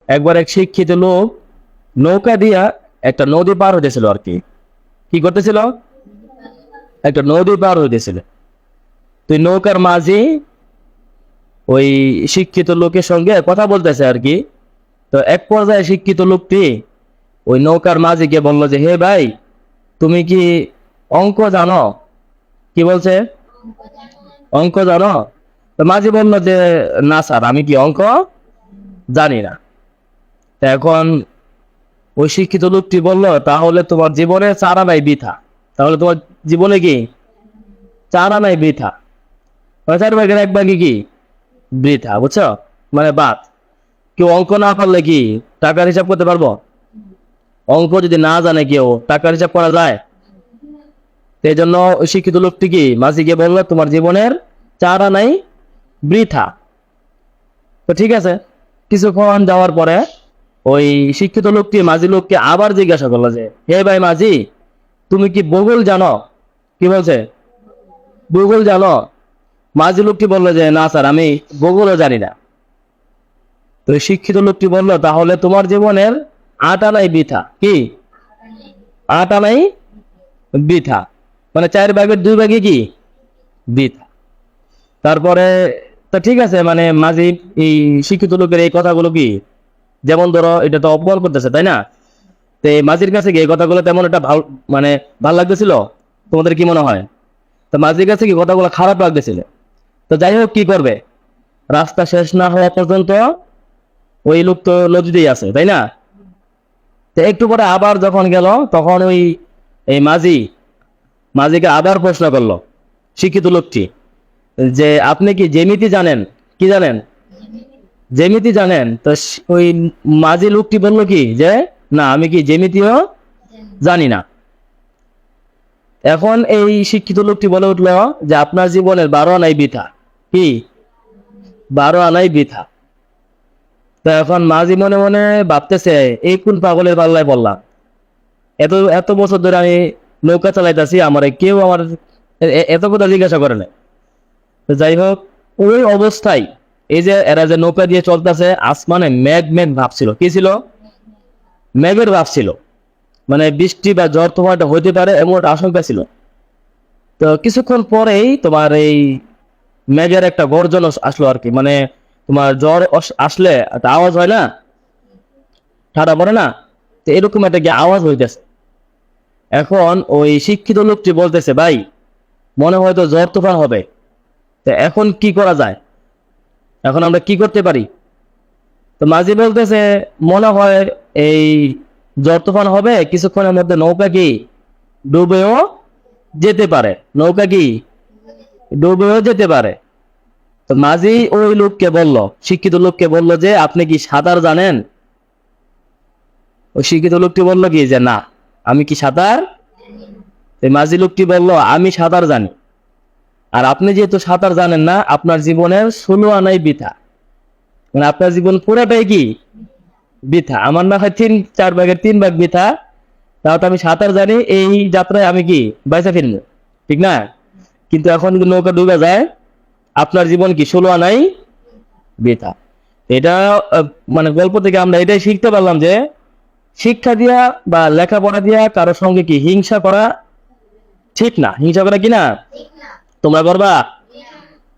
একবার এক শিক্ষিত লোক নৌকা দিয়া একটা নদী পার হইতেছিল আর কি। কি করতেছিল? একটা নদী পার হইতেছিল। তুই নৌকার মাঝি ওই শিক্ষিত লোকের সঙ্গে কথা বলতেছে আর কি। তো এক পর্যায়ে শিক্ষিত লোকটি ওই নৌকার মাঝিকে বললো যে, হে ভাই, তুমি কি অঙ্ক জানো? কি বলছে? অঙ্ক জানো? তো মাঝি বললো যে, না স্যার, আমি কি অঙ্ক জানি না। তা এখন ওই শিক্ষিত লোকটি বলল, তাহলে তোমার জীবনে চার আনাই বৃথা। তাহলে তোমার জীবনে কি চার আনাই বৃথা? মানে চার ভাগের এক ভাগে কি বৃথা, বুঝছো? মানে বাদ। কেউ অঙ্ক না পারলে কি টাকার হিসাব করতে পারবো? অঙ্ক যদি না জানে কেউ, টাকার হিসাব করা যায়? এই জন্য ওই শিক্ষিত লোকটি কি মাঝিকে বললো, তোমার জীবনের চার আনাই বৃথা। তো ঠিক আছে, কিছুক্ষণ যাওয়ার পরে ওই শিক্ষিত লোকটি মাঝি লোককে আবার জিজ্ঞাসা করলো যে, হে ভাই মাঝি, তুমি কি ভূগোল জানো? কি বলছে? ভূগোল জানো? মাঝি লোকটি বললো যে, না স্যার, আমি ভূগোলও জানি না। তো ওই শিক্ষিত লোকটি বললো, তাহলে তোমার জীবনের আট আনাই বৃথা। কি আট আনাই বৃথা? মানে চার ভাগের দুই ভাগে কি বৃথা। তারপরে তা ঠিক আছে, মানে মাঝি এই শিক্ষিত লোকের এই কথাগুলো কি, যেমন ধরো এটা তো অপমান করতেছে, তাই না? তো এই মাঝির কাছে কি এই কথাগুলো তেমন একটা ভালো, মানে ভাল লাগতেছিল? তোমাদের কি মনে হয়? তো মাঝির কাছে কি কথাগুলো খারাপ লাগতেছিল? তো যাই হোক, কি করবে, রাস্তা শেষ না হওয়া পর্যন্ত ওই লোক তো নদীতেই আছে, তাই না? তো একটু পরে আবার যখন গেল, তখন ওই এই মাঝিকে আবার প্রশ্ন করলো শিক্ষিত লোকটি যে, আপনি কি জ্যামিতি জানেন? কি জানেন? জ্যামিতি জানেন? তো ওই মাঝি লোকটি বললো কি যে, না, আমি কি জ্যামিতিও জানি না। এখন এই শিক্ষিত লোকটি বলে উঠলো যে, আপনার জীবনের 12 আনাই বৃথা। কি 12 আনাই বৃথা? তো এখন মাঝি মনে মনে ভাবতেছে, এই কোন পাগলের পাল্লায় পড়লাম। এত এত বছর ধরে আমি নৌকা চালাইতেছি, আমার কেউ আমার এত কথা জিজ্ঞাসা করে না। তো যাই হোক, ওই অবস্থায় এই যে এরা যে নৌকা দিয়ে চলতেছে, আসমানে মেঘ মেঘ ভাব ছিল। কি ছিল? মেঘের ভাব ছিল। মানে বৃষ্টি বা ঝড় তোমারটা হইতে পারে এমন একটা আশঙ্কা ছিল। তো কিছুক্ষণ পরেই তোমার এই মেঘের একটা গর্জন আসলো আর কি। মানে তোমার ঝড় আসলে একটা আওয়াজ হয় না, ঠাডা পড়ে না? তো এরকম একটা কি আওয়াজ হইতেছে। এখন ওই শিক্ষিত লোকটি বলতেছে, ভাই, মনে হয় তো ঝড় তুফান হবে। তো এখন কি করা যায়? এখন আমরা কি করতে পারি? তো মাঝি বলতেছে, মনে হয় এই ঝড় তুফান হবে, কিছুক্ষণের মধ্যে নৌকা কি ডুবেও যেতে পারে। নৌকা কি ডুবেও যেতে পারে। তো মাঝি ওই লোককে বলল, শিক্ষিত লোককে বলল যে, আপনি কি সাঁতার জানেন? ওই শিক্ষিত লোকটি বলল কি যে, না, আমি কি সাঁতার। এই মাঝি লোকটি বলল, আমি সাঁতার জানি। আর আপনি যেহেতু সাঁতার জানেন না, আপনার জীবনের 16 আনাই বৃথা। মানে আপনার জীবন পুরাটাই কি বৃথা। আমার না হয় 4 ভাগের 3 ভাগ বৃথা, তাও তো আমি সাঁতার জানি, এই যাত্রায় আমি কি বাইসা ফিরবো, ঠিক না? কিন্তু এখন যদি নৌকা ডুবে যায়, আপনার জীবন কি 16 আনাই বৃথা। এটা মানে গল্প থেকে আমরা এটাই শিখতে পারলাম যে, শিক্ষা দিয়া বা লেখাপড়া দিয়া কারোর সঙ্গে কি হিংসা করা ঠিক না। হিংসা করা কি না? তোমরা করবা?